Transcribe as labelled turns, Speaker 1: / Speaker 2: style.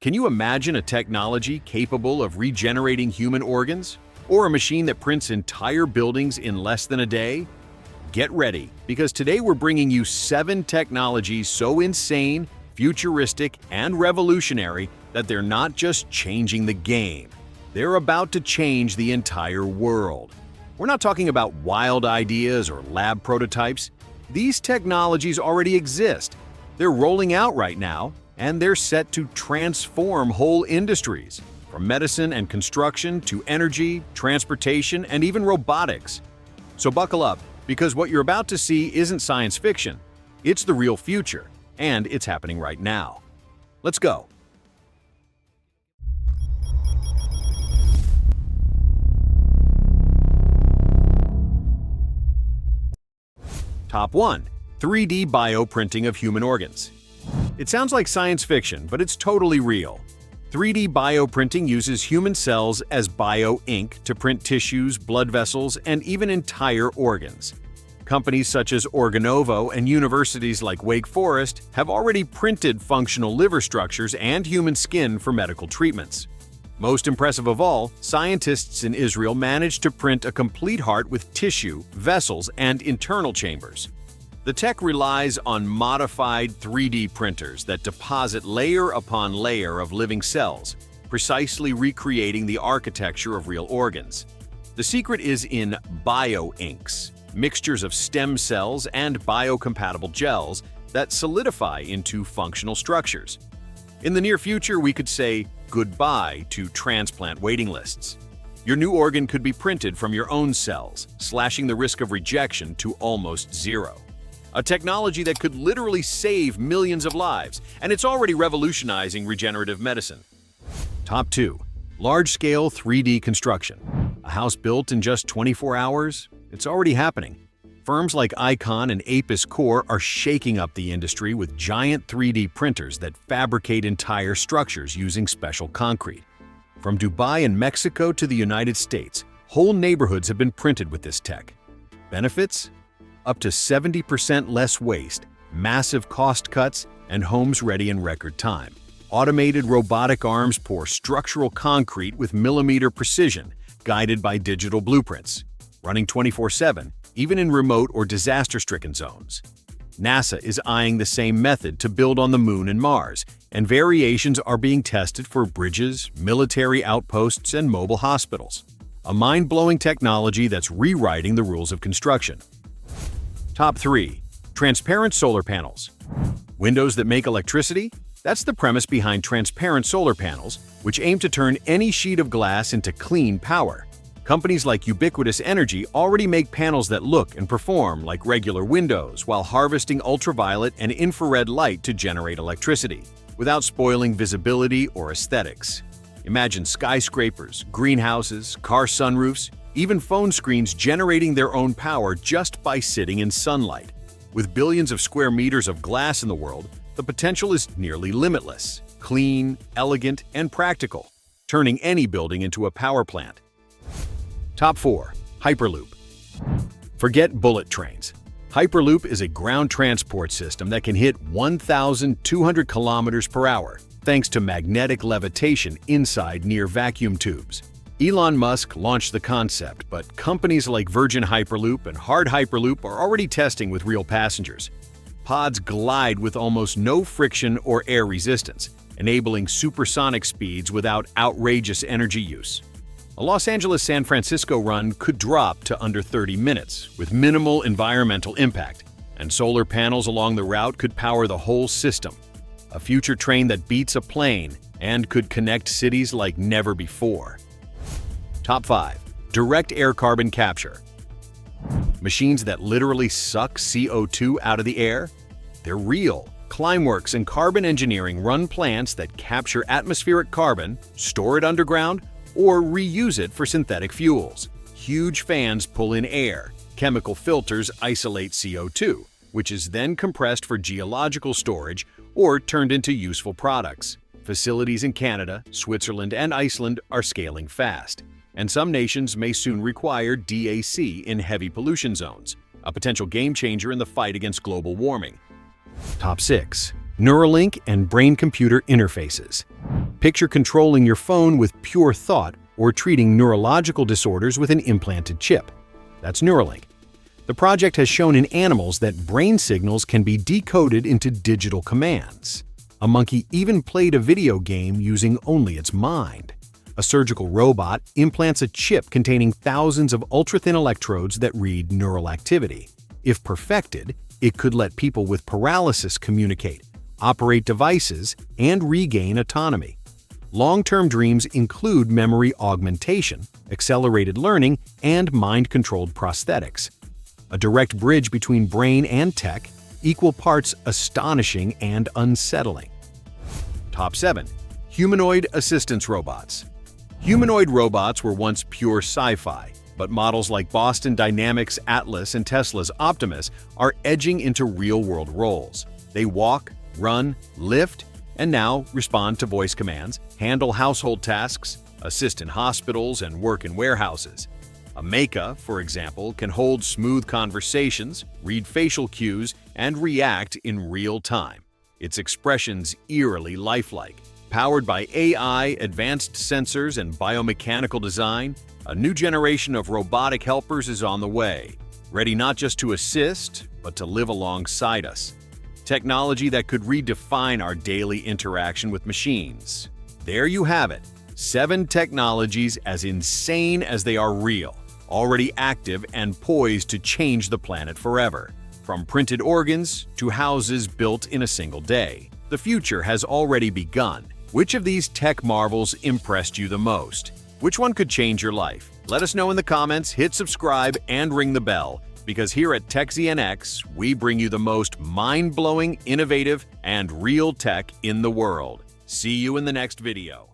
Speaker 1: Can you imagine a technology capable of regenerating human organs? Or a machine that prints entire buildings in less than a day? Get ready, because today we're bringing you 7 technologies so insane, futuristic, and revolutionary that they're not just changing the game. They're about to change the entire world. We're not talking about wild ideas or lab prototypes. These technologies already exist. They're rolling out right now, and they're set to transform whole industries, from medicine and construction to energy, transportation, and even robotics. So buckle up, because what you're about to see isn't science fiction. It's the real future, and it's happening right now. Let's go. Top 1. 3D bioprinting of human organs. It sounds like science fiction, but it's totally real. 3D bioprinting uses human cells as bio-ink to print tissues, blood vessels, and even entire organs. Companies such as Organovo and universities like Wake Forest have already printed functional liver structures and human skin for medical treatments. Most impressive of all, scientists in Israel managed to print a complete heart with tissue, vessels, and internal chambers. The tech relies on modified 3D printers that deposit layer upon layer of living cells, precisely recreating the architecture of real organs. The secret is in bio-inks, mixtures of stem cells and biocompatible gels that solidify into functional structures. In the near future, we could say goodbye to transplant waiting lists. Your new organ could be printed from your own cells, slashing the risk of rejection to almost zero. A technology that could literally save millions of lives, and it's already revolutionizing regenerative medicine. Top 2. Large-scale 3D construction. A house built in just 24 hours? It's already happening. Firms like Icon and Apis Core are shaking up the industry with giant 3D printers that fabricate entire structures using special concrete. From Dubai and Mexico to the United States, whole neighborhoods have been printed with this tech. Benefits? Up to 70% less waste, massive cost cuts, and homes ready in record time. Automated robotic arms pour structural concrete with millimeter precision, guided by digital blueprints, running 24/7, even in remote or disaster-stricken zones. NASA is eyeing the same method to build on the Moon and Mars, and variations are being tested for bridges, military outposts, and mobile hospitals. A mind-blowing technology that's rewriting the rules of construction. Top 3. Transparent solar panels. Windows that make electricity? That's the premise behind transparent solar panels, which aim to turn any sheet of glass into clean power. Companies like Ubiquitous Energy already make panels that look and perform like regular windows while harvesting ultraviolet and infrared light to generate electricity, without spoiling visibility or aesthetics. Imagine skyscrapers, greenhouses, car sunroofs, even phone screens generating their own power just by sitting in sunlight. With billions of square meters of glass in the world, the potential is nearly limitless, clean, elegant, and practical, turning any building into a power plant. Top 4. Hyperloop. Forget bullet trains. Hyperloop is a ground transport system that can hit 1,200 kilometers per hour, thanks to magnetic levitation inside near vacuum tubes. Elon Musk launched the concept, but companies like Virgin Hyperloop and Hard Hyperloop are already testing with real passengers. Pods glide with almost no friction or air resistance, enabling supersonic speeds without outrageous energy use. A Los Angeles-San Francisco run could drop to under 30 minutes, with minimal environmental impact, and solar panels along the route could power the whole system. A future train that beats a plane and could connect cities like never before. Top 5. Direct air carbon capture. Machines that literally suck CO2 out of the air? They're real. Climeworks and Carbon Engineering run plants that capture atmospheric carbon, store it underground, or reuse it for synthetic fuels. Huge fans pull in air. Chemical filters isolate CO2, which is then compressed for geological storage or turned into useful products. Facilities in Canada, Switzerland, and Iceland are scaling fast, and some nations may soon require DAC in heavy pollution zones, a potential game-changer in the fight against global warming. Top 6. Neuralink and brain-computer interfaces. Picture controlling your phone with pure thought or treating neurological disorders with an implanted chip. That's Neuralink. The project has shown in animals that brain signals can be decoded into digital commands. A monkey even played a video game using only its mind. A surgical robot implants a chip containing thousands of ultra-thin electrodes that read neural activity. If perfected, it could let people with paralysis communicate, operate devices, and regain autonomy. Long-term dreams include memory augmentation, accelerated learning, and mind-controlled prosthetics. A direct bridge between brain and tech, equal parts astonishing and unsettling. Top 7. Humanoid assistance robots. Humanoid robots were once pure sci-fi, but models like Boston Dynamics' Atlas and Tesla's Optimus are edging into real-world roles. They walk, run, lift, and now respond to voice commands, handle household tasks, assist in hospitals, and work in warehouses. A Mecha, for example, can hold smooth conversations, read facial cues, and react in real time. Its expressions eerily lifelike. Powered by AI, advanced sensors, and biomechanical design, a new generation of robotic helpers is on the way, ready not just to assist, but to live alongside us. Technology that could redefine our daily interaction with machines. There you have it, 7 technologies as insane as they are real, already active and poised to change the planet forever. From printed organs to houses built in a single day. The future has already begun. Which of these tech marvels impressed you the most? Which one could change your life? Let us know in the comments, hit subscribe, and ring the bell, because here at TechZNX, we bring you the most mind-blowing, innovative, and real tech in the world. See you in the next video.